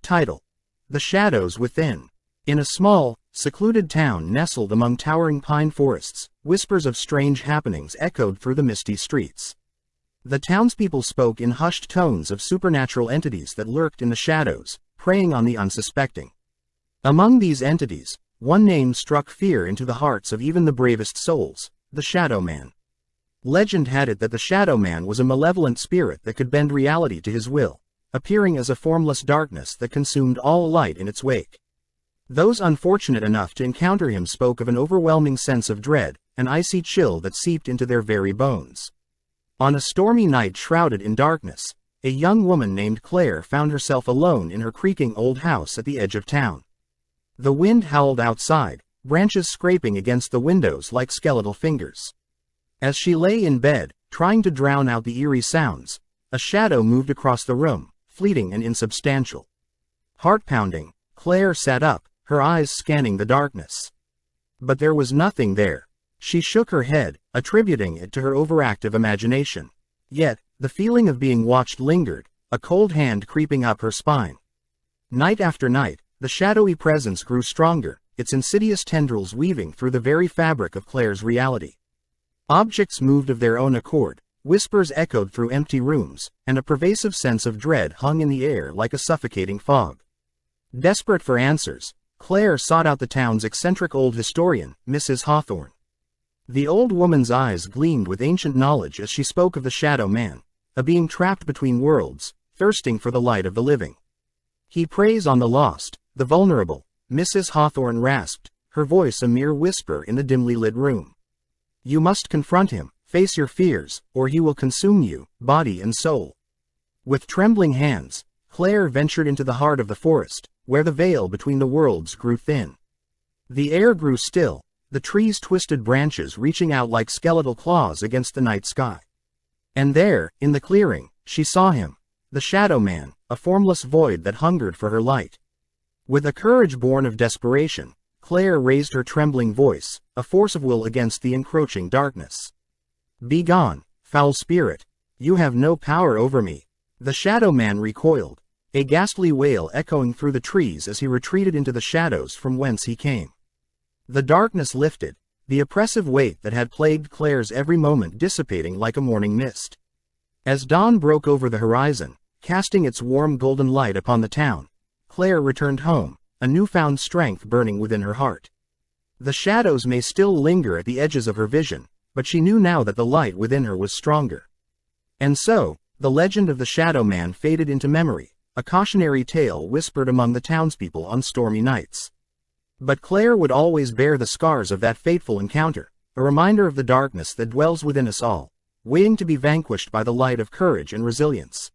Title: The Shadows Within. In a small, secluded town nestled among towering pine forests, whispers of strange happenings echoed through the misty streets. The townspeople spoke in hushed tones of supernatural entities that lurked in the shadows, preying on the unsuspecting. Among these entities, one name struck fear into the hearts of even the bravest souls: the Shadow Man. Legend had it that the Shadow Man was a malevolent spirit that could bend reality to his will, appearing as a formless darkness that consumed all light in its wake. Those unfortunate enough to encounter him spoke of an overwhelming sense of dread, an icy chill that seeped into their very bones. On a stormy night shrouded in darkness, a young woman named Claire found herself alone in her creaking old house at the edge of town. The wind howled outside, branches scraping against the windows like skeletal fingers. As she lay in bed, trying to drown out the eerie sounds, a shadow moved across the room, fleeting and insubstantial. Heart-pounding, Claire sat up, her eyes scanning the darkness. But there was nothing there. She shook her head, attributing it to her overactive imagination. Yet, the feeling of being watched lingered, a cold hand creeping up her spine. Night after night, the shadowy presence grew stronger, its insidious tendrils weaving through the very fabric of Claire's reality. Objects moved of their own accord, whispers echoed through empty rooms, and a pervasive sense of dread hung in the air like a suffocating fog. Desperate for answers, Claire sought out the town's eccentric old historian, Mrs. Hawthorne. The old woman's eyes gleamed with ancient knowledge as she spoke of the Shadow Man, a being trapped between worlds, thirsting for the light of the living. He preys on the lost, the vulnerable, Mrs. Hawthorne rasped, her voice a mere whisper in the dimly lit room. You must confront him, face your fears, or he will consume you, body and soul. With trembling hands, Claire ventured into the heart of the forest, where the veil between the worlds grew thin. The air grew still, the trees' twisted branches reaching out like skeletal claws against the night sky. And there, in the clearing, she saw him, the Shadow Man, a formless void that hungered for her light. With a courage born of desperation, Claire raised her trembling voice, a force of will against the encroaching darkness. Be gone, foul spirit. You have no power over me. The Shadow Man recoiled, a ghastly wail echoing through the trees as he retreated into the shadows from whence he came. The darkness lifted, the oppressive weight that had plagued Claire's every moment dissipating like a morning mist. As dawn broke over the horizon, casting its warm golden light upon the town, Claire returned home, a newfound strength burning within her heart. The shadows may still linger at the edges of her vision, but she knew now that the light within her was stronger. And so, the legend of the Shadow Man faded into memory, a cautionary tale whispered among the townspeople on stormy nights. But Claire would always bear the scars of that fateful encounter, a reminder of the darkness that dwells within us all, waiting to be vanquished by the light of courage and resilience.